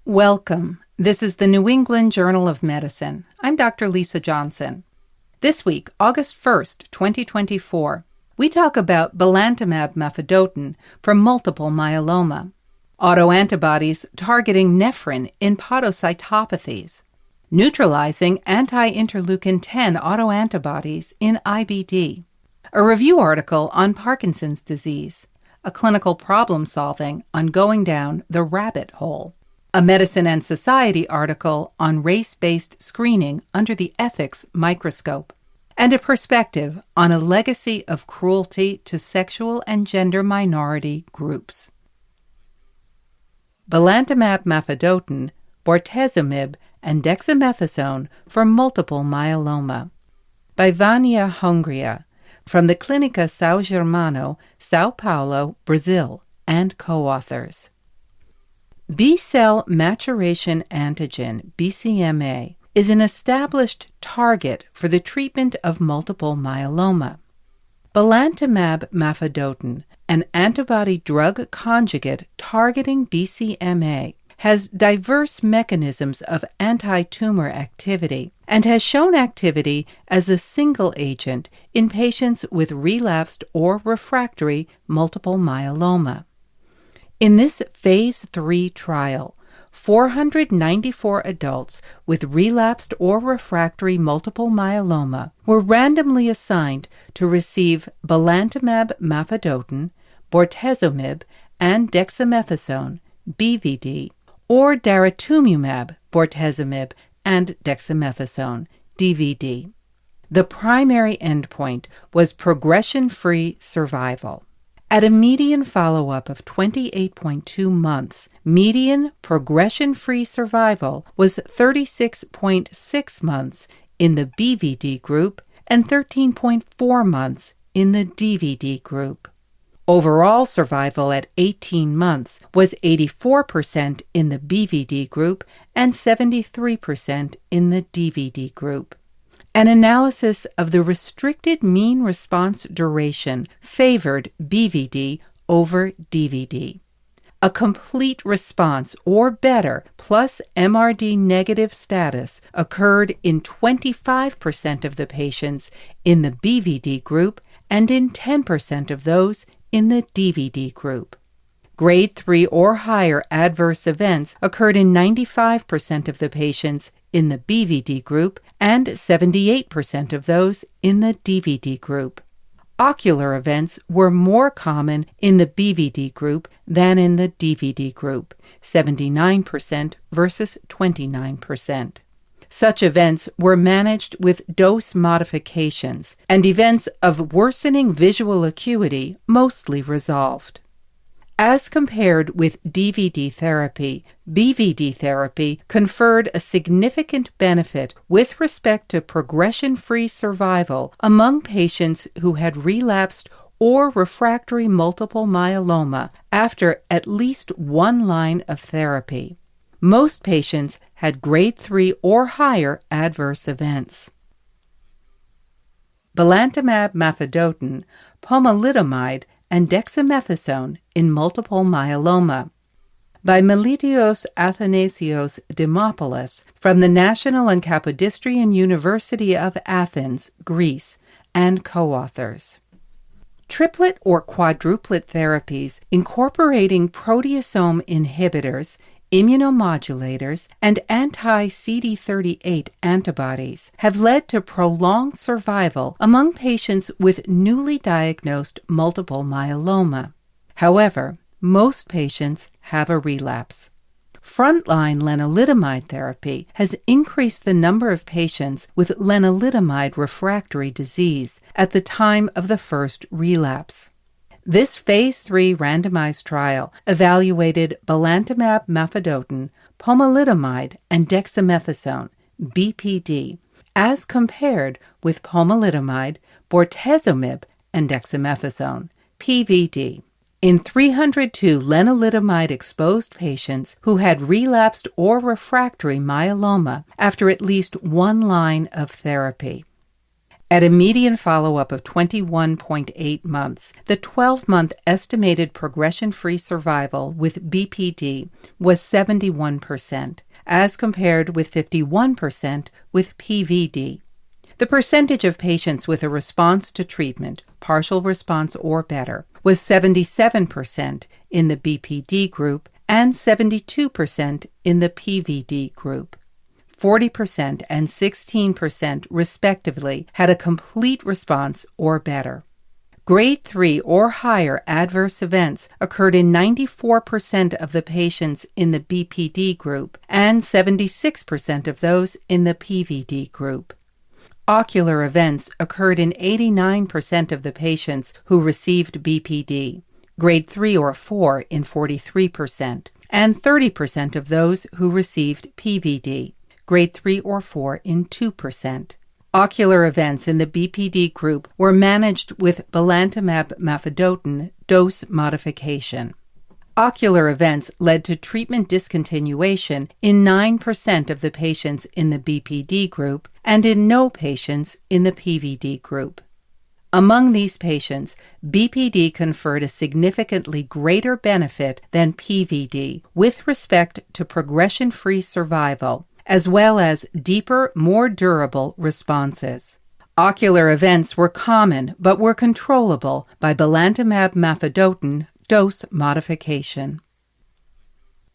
Welcome. This is the New England Journal of Medicine. I'm Dr. Lisa Johnson. This week, August 1st, 2024, we talk about belantamab mafodotin for multiple myeloma, autoantibodies targeting nephrin in podocytopathies, neutralizing anti-interleukin-10 autoantibodies in IBD, a review article on Parkinson's disease, a clinical problem-solving on going down the rabbit hole, a Medicine and Society article on race-based screening under the ethics microscope, and a perspective on a legacy of cruelty to sexual and gender minority groups. Belantamab mafodotin, bortezomib, and dexamethasone for multiple myeloma. By Vânia Hungria, from the Clínica São Germano, São Paulo, Brazil, and co-authors. B-cell maturation antigen, BCMA, is an established target for the treatment of multiple myeloma. Belantamab mafodotin, an antibody-drug conjugate targeting BCMA, has diverse mechanisms of anti-tumor activity and has shown activity as a single agent in patients with relapsed or refractory multiple myeloma. In this Phase 3 trial, 494 adults with relapsed or refractory multiple myeloma were randomly assigned to receive belantamab mafodotin, bortezomib, and dexamethasone, BVD, or daratumumab, bortezomib, and dexamethasone, DVD. The primary endpoint was progression-free survival. At a median follow-up of 28.2 months, median progression-free survival was 36.6 months in the BVD group and 13.4 months in the DVD group. Overall survival at 18 months was 84% in the BVD group and 73% in the DVD group. An analysis of the restricted mean response duration favored BVD over DVD. A complete response or better plus MRD negative status occurred in 25% of the patients in the BVD group and in 10% of those in the DVD group. Grade 3 or higher adverse events occurred in 95% of the patients in the BVD group and 78% of those in the DVD group. Ocular events were more common in the BVD group than in the DVD group, 79% versus 29%. Such events were managed with dose modifications, and events of worsening visual acuity mostly resolved. As compared with DVD therapy, BVD therapy conferred a significant benefit with respect to progression-free survival among patients who had relapsed or refractory multiple myeloma after at least one line of therapy. Most patients had grade 3 or higher adverse events. Belantamab mafodotin, pomalidomide, and dexamethasone in multiple myeloma. By Melitios Athanasios Dimopoulos from the National and Kapodistrian University of Athens, Greece, and co-authors. Triplet or quadruplet therapies incorporating proteasome inhibitors, immunomodulators, and anti-CD38 antibodies have led to prolonged survival among patients with newly diagnosed multiple myeloma. However, most patients have a relapse. Frontline lenalidomide therapy has increased the number of patients with lenalidomide refractory disease at the time of the first relapse. This Phase 3 randomized trial evaluated belantamab mafodotin, pomalidomide, and dexamethasone, BPD, as compared with pomalidomide, bortezomib, and dexamethasone, PVD, in 302 lenalidomide-exposed patients who had relapsed or refractory myeloma after at least one line of therapy. At a median follow-up of 21.8 months, the 12-month estimated progression-free survival with BPD was 71%, as compared with 51% with PVD. The percentage of patients with a response to treatment, partial response or better, was 77% in the BPD group and 72% in the PVD group. 40% and 16% respectively had a complete response or better. Grade 3 or higher adverse events occurred in 94% of the patients in the BPD group and 76% of those in the PVD group. Ocular events occurred in 89% of the patients who received BPD, grade 3 or 4 in 43%, and 30% of those who received PVD, grade 3 or 4 in 2%. Ocular events in the BPD group were managed with belantamab mafodotin dose modification. Ocular events led to treatment discontinuation in 9% of the patients in the BPD group and in no patients in the PVD group. Among these patients, BPD conferred a significantly greater benefit than PVD with respect to progression-free survival, as well as deeper, more durable responses. Ocular events were common but were controllable by belantamab mafodotin dose modification.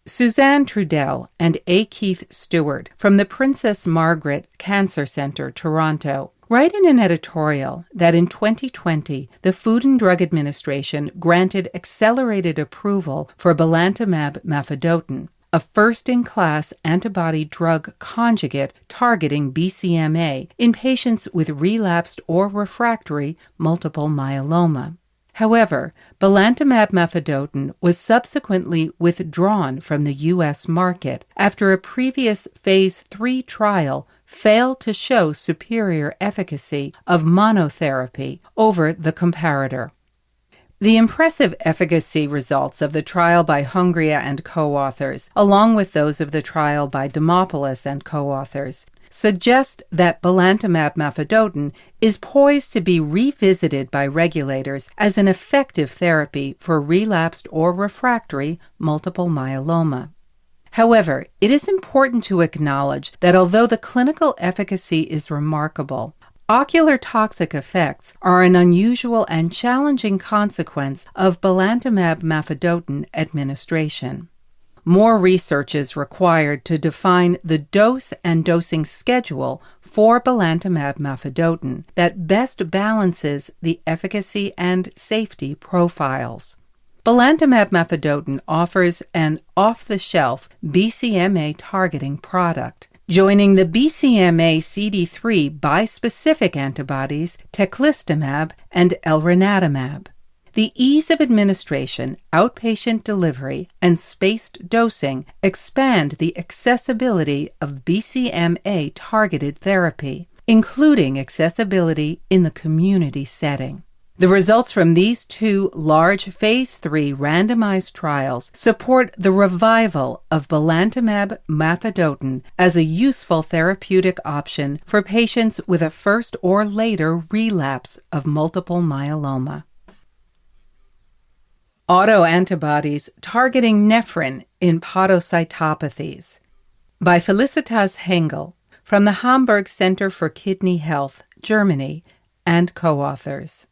Suzanne Trudell and A. Keith Stewart from the Princess Margaret Cancer Center, Toronto, write in an editorial that in 2020, the Food and Drug Administration granted accelerated approval for belantamab mafodotin, a first-in-class antibody-drug conjugate targeting BCMA in patients with relapsed or refractory multiple myeloma. However, belantamab mafodotin was subsequently withdrawn from the U.S. market after a previous Phase 3 trial failed to show superior efficacy of monotherapy over the comparator. The impressive efficacy results of the trial by Hungria and co-authors, along with those of the trial by Demopoulos and co-authors, suggest that belantamab mafodotin is poised to be revisited by regulators as an effective therapy for relapsed or refractory multiple myeloma. However, it is important to acknowledge that although the clinical efficacy is remarkable, ocular toxic effects are an unusual and challenging consequence of belantamab mafodotin administration. More research is required to define the dose and dosing schedule for belantamab mafodotin that best balances the efficacy and safety profiles. Belantamab mafodotin offers an off-the-shelf BCMA targeting product, joining the BCMA CD3 bispecific antibodies teclistamab and elranatamab. The ease of administration, outpatient delivery, and spaced dosing expand the accessibility of BCMA-targeted therapy, including accessibility in the community setting. The results from these two large Phase 3 randomized trials support the revival of belantamab mafodotin as a useful therapeutic option for patients with a first or later relapse of multiple myeloma. Autoantibodies targeting nephrin in podocytopathies, by Felicitas Hengel from the Hamburg Center for Kidney Health, Germany, and co-authors.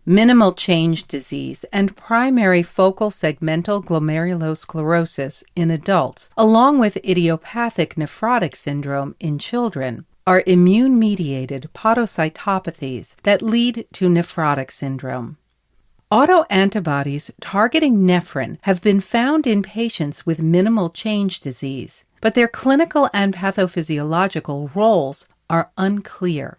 Minimal change disease and primary focal segmental glomerulosclerosis in adults, along with idiopathic nephrotic syndrome in children, are immune-mediated podocytopathies that lead to nephrotic syndrome. Autoantibodies targeting nephrin have been found in patients with minimal change disease, but their clinical and pathophysiological roles are unclear.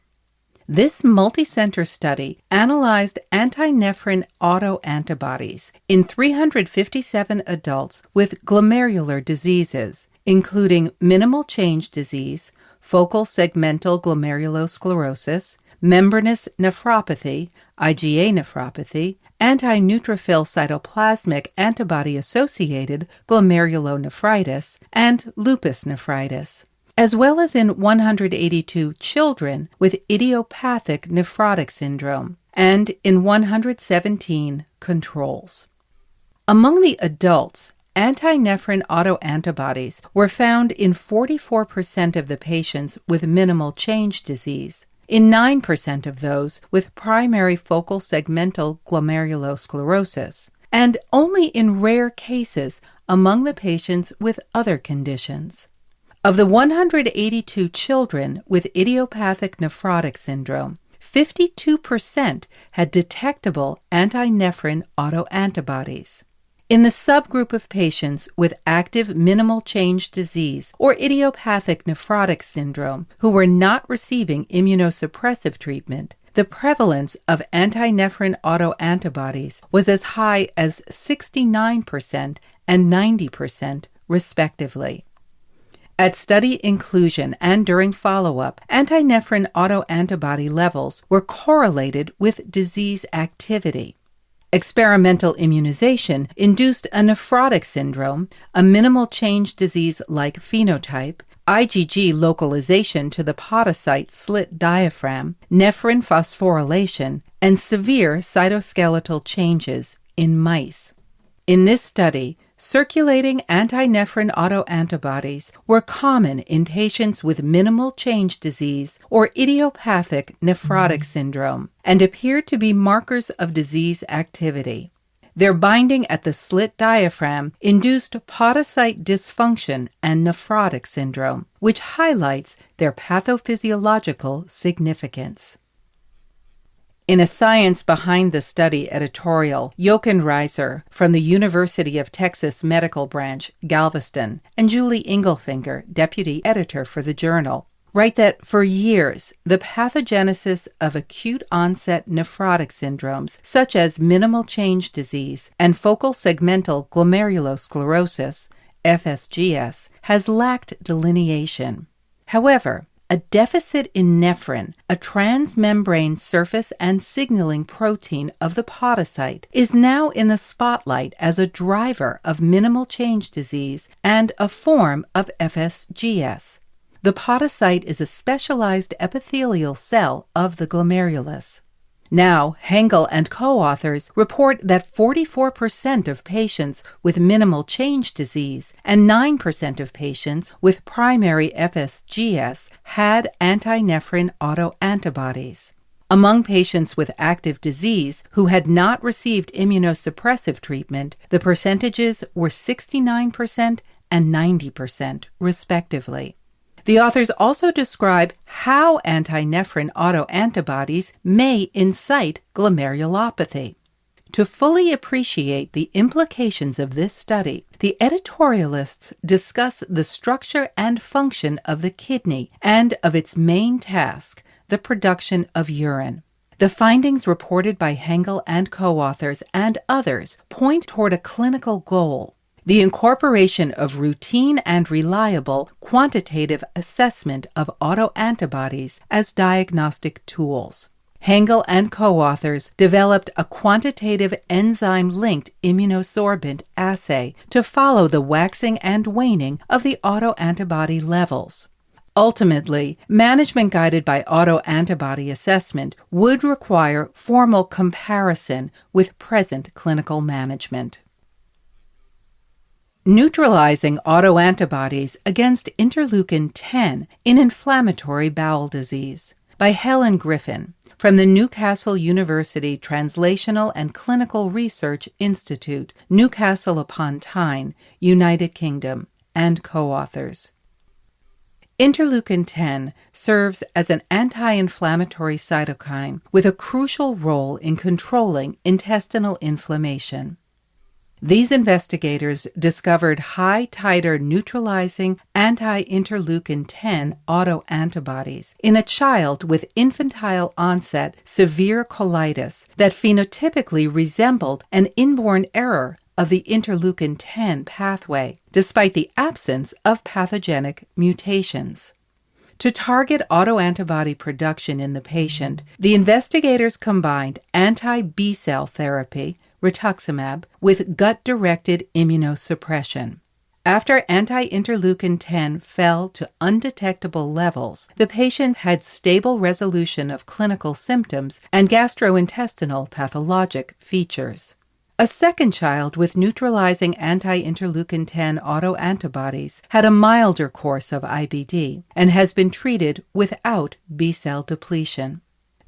This multicenter study analyzed anti-nephrin autoantibodies in 357 adults with glomerular diseases, including minimal change disease, focal segmental glomerulosclerosis, membranous nephropathy, IgA nephropathy, anti-neutrophil cytoplasmic antibody-associated glomerulonephritis, and lupus nephritis. as well as in 182 children with idiopathic nephrotic syndrome, and in 117 controls. Among the adults, anti-nephrin autoantibodies were found in 44% of the patients with minimal change disease, in 9% of those with primary focal segmental glomerulosclerosis, and only in rare cases among the patients with other conditions. Of the 182 children with idiopathic nephrotic syndrome, 52% had detectable anti-nephrin autoantibodies. In the subgroup of patients with active minimal change disease or idiopathic nephrotic syndrome who were not receiving immunosuppressive treatment, the prevalence of anti-nephrin autoantibodies was as high as 69% and 90%, respectively. At study inclusion and during follow-up, anti-nephrin autoantibody levels were correlated with disease activity. Experimental immunization induced a nephrotic syndrome, a minimal change disease-like phenotype, IgG localization to the podocyte slit diaphragm, nephrin phosphorylation, and severe cytoskeletal changes in mice. In this study, circulating anti-nephrin autoantibodies were common in patients with minimal change disease or idiopathic nephrotic syndrome and appeared to be markers of disease activity. Their binding at the slit diaphragm induced podocyte dysfunction and nephrotic syndrome, which highlights their pathophysiological significance. In a Science Behind the Study editorial, Jochen Reiser from the University of Texas Medical Branch, Galveston, and Julie Ingelfinger, deputy editor for the journal, write that for years, the pathogenesis of acute-onset nephrotic syndromes, such as minimal change disease and focal segmental glomerulosclerosis, FSGS, has lacked delineation. However, a deficit in nephrin, a transmembrane surface and signaling protein of the podocyte, is now in the spotlight as a driver of minimal change disease and a form of FSGS. The podocyte is a specialized epithelial cell of the glomerulus. Now, Hengel and co-authors report that 44% of patients with minimal change disease and 9% of patients with primary FSGS had anti-nephrin autoantibodies. Among patients with active disease who had not received immunosuppressive treatment, the percentages were 69% and 90%, respectively. The authors also describe how anti-nephrin autoantibodies may incite glomerulopathy. To fully appreciate the implications of this study, the editorialists discuss the structure and function of the kidney and of its main task, the production of urine. The findings reported by Hengel and co-authors and others point toward a clinical goal: the incorporation of routine and reliable quantitative assessment of autoantibodies as diagnostic tools. Hengel and co-authors developed a quantitative enzyme-linked immunosorbent assay to follow the waxing and waning of the autoantibody levels. Ultimately, management guided by autoantibody assessment would require formal comparison with present clinical management. Neutralizing autoantibodies against interleukin-10 in inflammatory bowel disease, by Helen Griffin, from the Newcastle University Translational and Clinical Research Institute, Newcastle upon Tyne, United Kingdom, and co-authors. Interleukin-10 serves as an anti-inflammatory cytokine with a crucial role in controlling intestinal inflammation. These investigators discovered high-titer neutralizing anti-interleukin-10 autoantibodies in a child with infantile-onset severe colitis that phenotypically resembled an inborn error of the interleukin-10 pathway, despite the absence of pathogenic mutations. To target autoantibody production in the patient, the investigators combined anti-B cell therapy, rituximab, with gut-directed immunosuppression. After anti-interleukin-10 fell to undetectable levels, the patient had stable resolution of clinical symptoms and gastrointestinal pathologic features. A second child with neutralizing anti-interleukin-10 autoantibodies had a milder course of IBD and has been treated without B-cell depletion.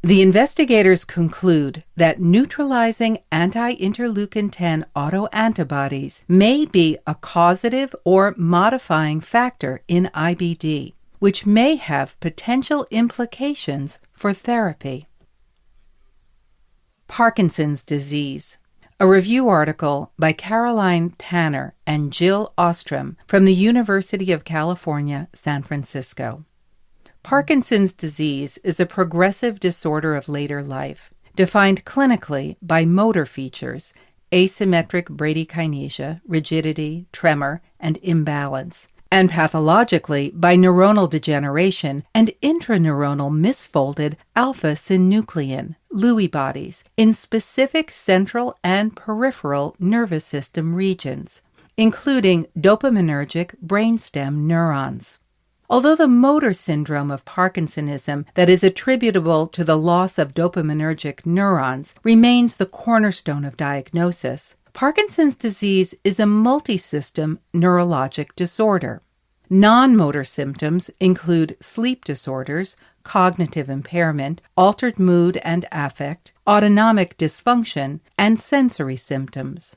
The investigators conclude that neutralizing anti-interleukin-10 autoantibodies may be a causative or modifying factor in IBD, which may have potential implications for therapy. Parkinson's disease. A review article by Caroline Tanner and Jill Ostrom from the University of California, San Francisco. Parkinson's disease is a progressive disorder of later life, defined clinically by motor features, asymmetric bradykinesia, rigidity, tremor, and imbalance, and pathologically by neuronal degeneration and intraneuronal misfolded alpha-synuclein, Lewy bodies, in specific central and peripheral nervous system regions, including dopaminergic brainstem neurons. Although the motor syndrome of Parkinsonism that is attributable to the loss of dopaminergic neurons remains the cornerstone of diagnosis, Parkinson's disease is a multisystem neurologic disorder. Non-motor symptoms include sleep disorders, cognitive impairment, altered mood and affect, autonomic dysfunction, and sensory symptoms.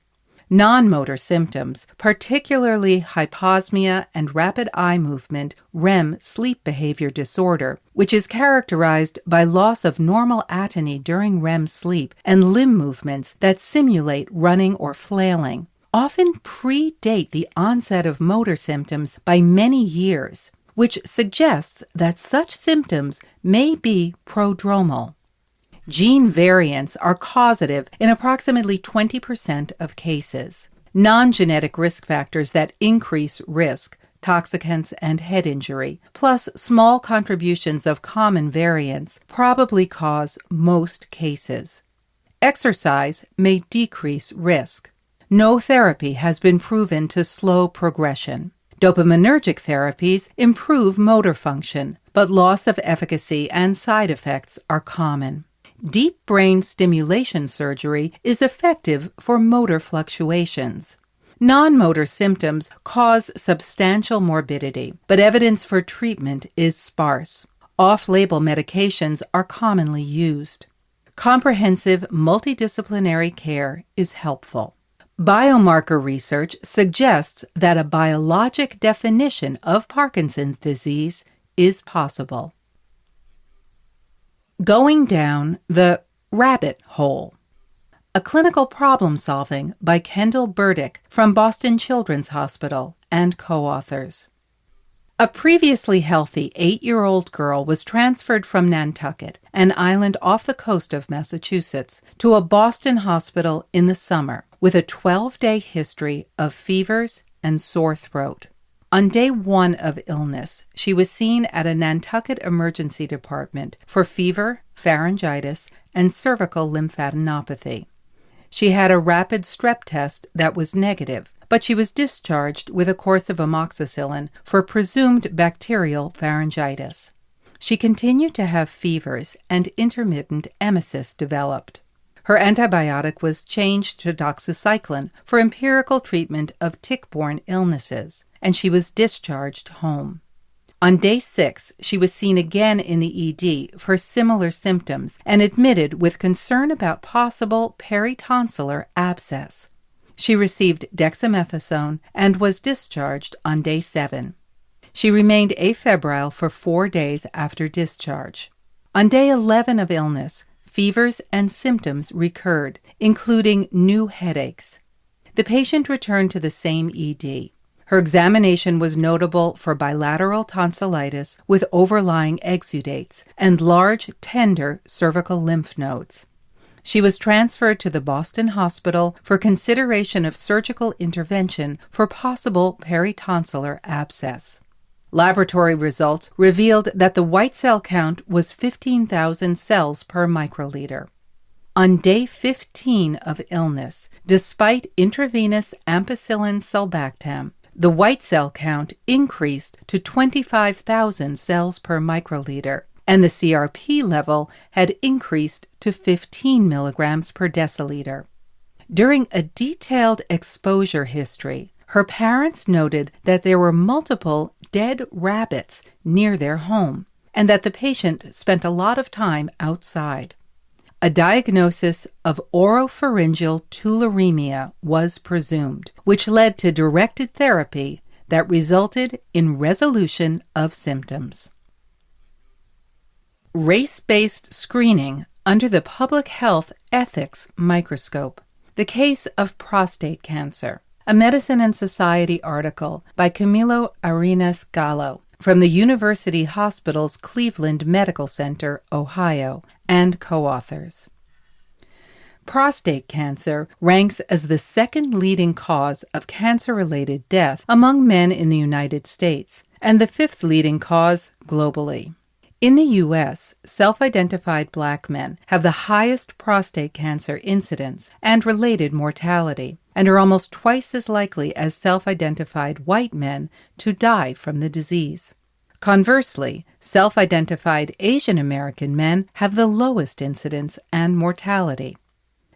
Non-motor symptoms, particularly hyposmia and rapid eye movement, REM sleep behavior disorder, which is characterized by loss of normal atony during REM sleep and limb movements that simulate running or flailing, often predate the onset of motor symptoms by many years, which suggests that such symptoms may be prodromal. Gene variants are causative in approximately 20% of cases. Non-genetic risk factors that increase risk, toxicants and head injury, plus small contributions of common variants probably cause most cases. Exercise may decrease risk. No therapy has been proven to slow progression. Dopaminergic therapies improve motor function, but loss of efficacy and side effects are common. Deep brain stimulation surgery is effective for motor fluctuations. Non-motor symptoms cause substantial morbidity, but evidence for treatment is sparse. Off-label medications are commonly used. Comprehensive multidisciplinary care is helpful. Biomarker research suggests that a biologic definition of Parkinson's disease is possible. Going down the rabbit hole. A clinical problem solving by Kendall Burdick from Boston Children's Hospital and co-authors. A previously healthy 8-year-old girl was transferred from Nantucket, an island off the coast of Massachusetts, to a Boston hospital in the summer with a 12-day history of fevers and sore throat. On day 1 of illness, she was seen at a Nantucket emergency department for fever, pharyngitis, and cervical lymphadenopathy. She had a rapid strep test that was negative, but she was discharged with a course of amoxicillin for presumed bacterial pharyngitis. She continued to have fevers, and intermittent emesis developed. Her antibiotic was changed to doxycycline for empirical treatment of tick-borne illnesses, and she was discharged home. On day 6, she was seen again in the ED for similar symptoms and admitted with concern about possible peritonsillar abscess. She received dexamethasone and was discharged on day 7. She remained afebrile for 4 days after discharge. On day 11 of illness, fevers and symptoms recurred, including new headaches. The patient returned to the same ED. Her examination was notable for bilateral tonsillitis with overlying exudates and large, tender cervical lymph nodes. She was transferred to the Boston Hospital for consideration of surgical intervention for possible peritonsillar abscess. Laboratory results revealed that the white cell count was 15,000 cells per microliter. On day 15 of illness, despite intravenous ampicillin sulbactam, the white cell count increased to 25,000 cells per microliter, and the CRP level had increased to 15 milligrams per deciliter. During a detailed exposure history, her parents noted that there were multiple dead rabbits near their home, and that the patient spent a lot of time outside. A diagnosis of oropharyngeal tularemia was presumed, which led to directed therapy that resulted in resolution of symptoms. Race-based screening under the public health ethics microscope. The case of prostate cancer. A Medicine and Society article by Camilo Arenas Gallo from the University Hospital's Cleveland Medical Center, Ohio, and co-authors. Prostate cancer ranks as the second leading cause of cancer-related death among men in the United States, and the fifth leading cause globally. In the U.S., self-identified Black men have the highest prostate cancer incidence and related mortality, and are almost twice as likely as self-identified white men to die from the disease. Conversely, self-identified Asian American men have the lowest incidence and mortality.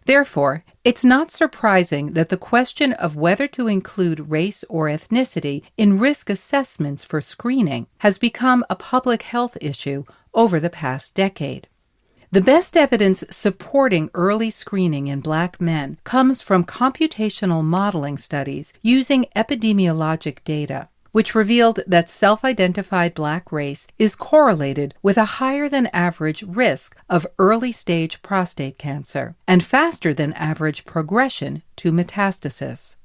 Therefore, it's not surprising that the question of whether to include race or ethnicity in risk assessments for screening has become a public health issue over the past decade. The best evidence supporting early screening in Black men comes from computational modeling studies using epidemiologic data, which revealed that self-identified Black race is correlated with a higher than average risk of early-stage prostate cancer and faster than average progression to metastasis.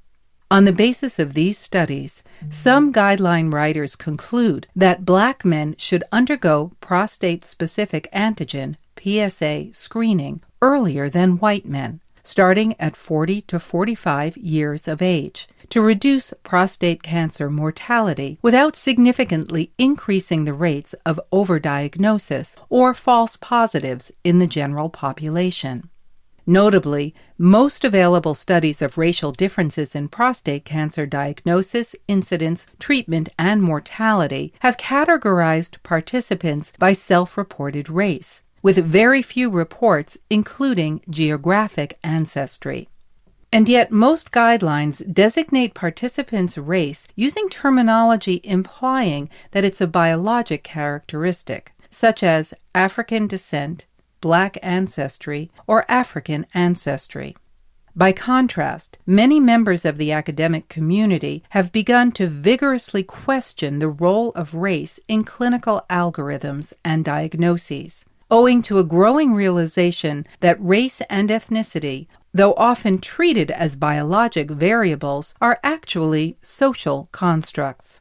On the basis of these studies, some guideline writers conclude that Black men should undergo prostate-specific antigen (PSA) screening earlier than white men, starting at 40 to 45 years of age, to reduce prostate cancer mortality without significantly increasing the rates of overdiagnosis or false positives in the general population. Notably, most available studies of racial differences in prostate cancer diagnosis, incidence, treatment, and mortality have categorized participants by self-reported race, with very few reports including geographic ancestry. And yet most guidelines designate participants' race using terminology implying that it's a biologic characteristic, such as African descent, Black ancestry, or African ancestry. By contrast, many members of the academic community have begun to vigorously question the role of race in clinical algorithms and diagnoses, owing to a growing realization that race and ethnicity, though often treated as biologic variables, are actually social constructs.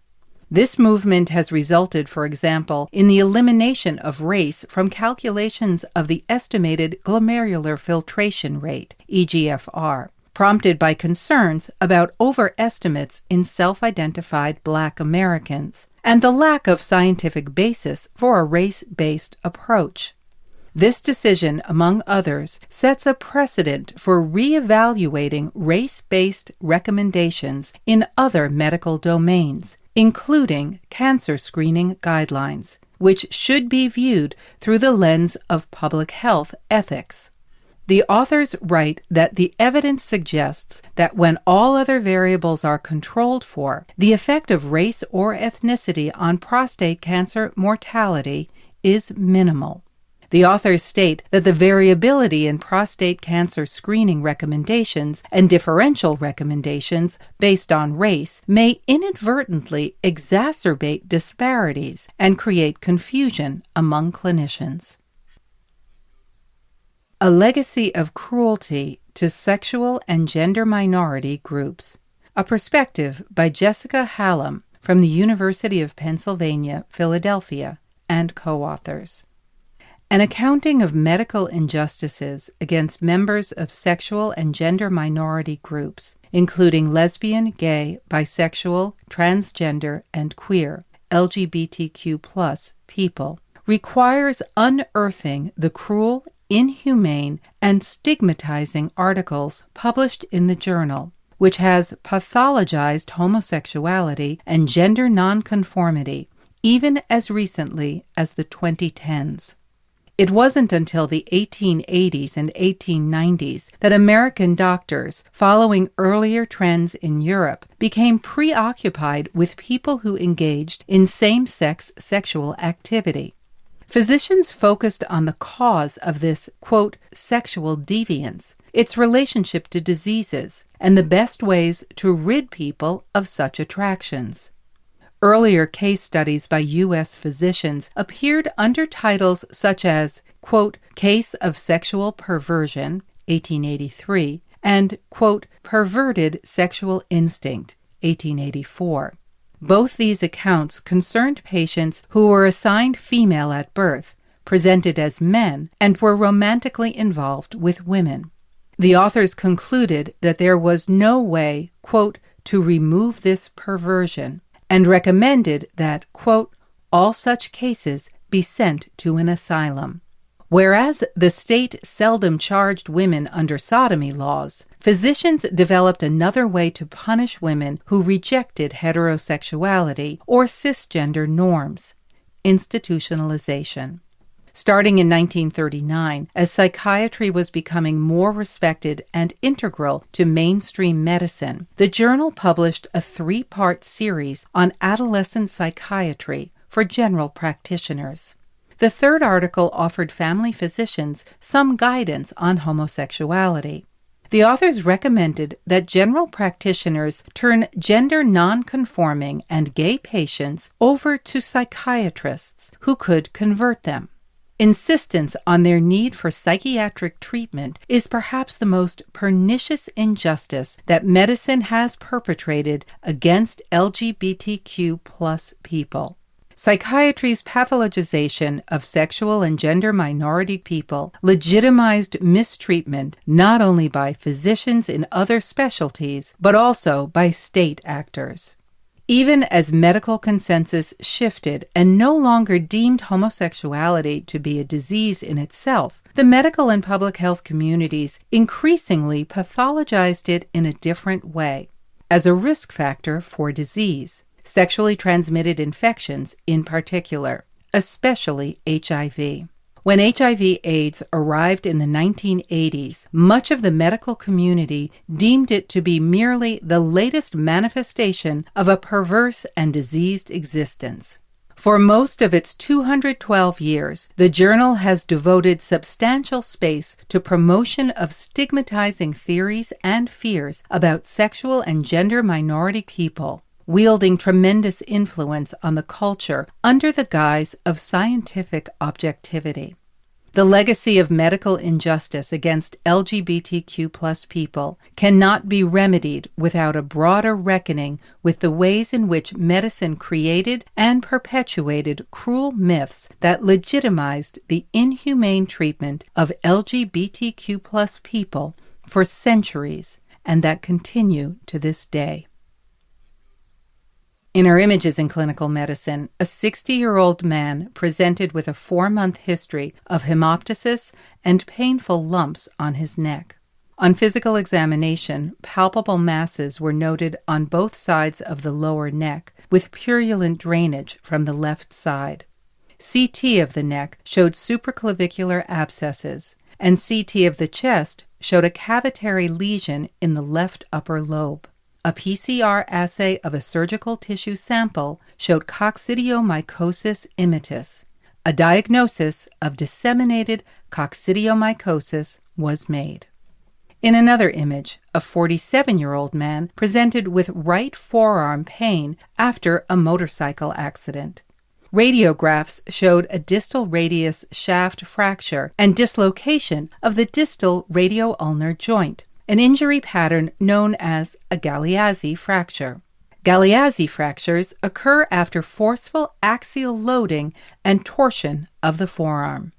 This movement has resulted, for example, in the elimination of race from calculations of the estimated glomerular filtration rate, eGFR, prompted by concerns about overestimates in self-identified Black Americans, and the lack of scientific basis for a race-based approach. This decision, among others, sets a precedent for re-evaluating race-based recommendations in other medical domains, including cancer screening guidelines, which should be viewed through the lens of public health ethics. The authors write that the evidence suggests that when all other variables are controlled for, the effect of race or ethnicity on prostate cancer mortality is minimal. The authors state that the variability in prostate cancer screening recommendations and differential recommendations based on race may inadvertently exacerbate disparities and create confusion among clinicians. A legacy of cruelty to sexual and gender minority groups. A perspective by Jessica Hallam from the University of Pennsylvania, Philadelphia, and co-authors. An accounting of medical injustices against members of sexual and gender minority groups, including lesbian, gay, bisexual, transgender, and queer, LGBTQ+ people, requires unearthing the cruel, inhumane, and stigmatizing articles published in the journal, which has pathologized homosexuality and gender nonconformity, even as recently as the 2010s. It wasn't until the 1880s and 1890s that American doctors, following earlier trends in Europe, became preoccupied with people who engaged in same-sex sexual activity. Physicians focused on the cause of this, quote, sexual deviance, its relationship to diseases, and the best ways to rid people of such attractions. Earlier case studies by U.S. physicians appeared under titles such as, quote, Case of Sexual Perversion, 1883, and, quote, Perverted Sexual Instinct, 1884. Both these accounts concerned patients who were assigned female at birth, presented as men, and were romantically involved with women. The authors concluded that there was no way, quote, to remove this perversion, and recommended that, quote, all such cases be sent to an asylum. Whereas the state seldom charged women under sodomy laws, physicians developed another way to punish women who rejected heterosexuality or cisgender norms: institutionalization. Starting in 1939, as psychiatry was becoming more respected and integral to mainstream medicine, the journal published a 3-part series on adolescent psychiatry for general practitioners. The third article offered family physicians some guidance on homosexuality. The authors recommended that general practitioners turn gender nonconforming and gay patients over to psychiatrists who could convert them. Insistence on their need for psychiatric treatment is perhaps the most pernicious injustice that medicine has perpetrated against LGBTQ+ people. Psychiatry's pathologization of sexual and gender minority people legitimized mistreatment not only by physicians in other specialties, but also by state actors. Even as medical consensus shifted and no longer deemed homosexuality to be a disease in itself, the medical and public health communities increasingly pathologized it in a different way, as a risk factor for disease, sexually transmitted infections in particular, especially HIV. When HIV/AIDS arrived in the 1980s, much of the medical community deemed it to be merely the latest manifestation of a perverse and diseased existence. For most of its 212 years, the journal has devoted substantial space to promotion of stigmatizing theories and fears about sexual and gender minority people, wielding tremendous influence on the culture under the guise of scientific objectivity. The legacy of medical injustice against LGBTQ+ people cannot be remedied without a broader reckoning with the ways in which medicine created and perpetuated cruel myths that legitimized the inhumane treatment of LGBTQ+ people for centuries and that continue to this day. In our Images in Clinical Medicine, a 60-year-old man presented with a 4-month history of hemoptysis and painful lumps on his neck. On physical examination, palpable masses were noted on both sides of the lower neck, with purulent drainage from the left side. CT of the neck showed supraclavicular abscesses, and CT of the chest showed a cavitary lesion in the left upper lobe. A PCR assay of a surgical tissue sample showed coccidiomycosis immitis. A diagnosis of disseminated coccidiomycosis was made. In another image, a 47-year-old man presented with right forearm pain after a motorcycle accident. Radiographs showed a distal radius shaft fracture and dislocation of the distal radio-ulnar joint, an injury pattern known as a Galeazzi fracture. Galeazzi fractures occur after forceful axial loading and torsion of the forearm.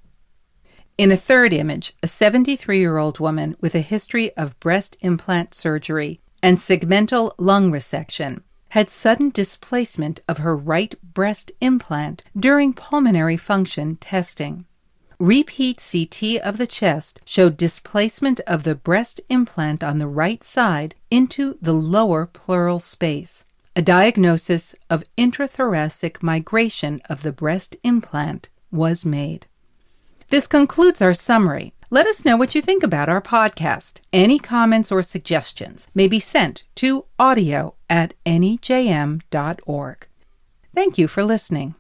In a third image, a 73-year-old woman with a history of breast implant surgery and segmental lung resection had sudden displacement of her right breast implant during pulmonary function testing. Repeat CT of the chest showed displacement of the breast implant on the right side into the lower pleural space. A diagnosis of intrathoracic migration of the breast implant was made. This concludes our summary. Let us know what you think about our podcast. Any comments or suggestions may be sent to audio@nejm.org. Thank you for listening.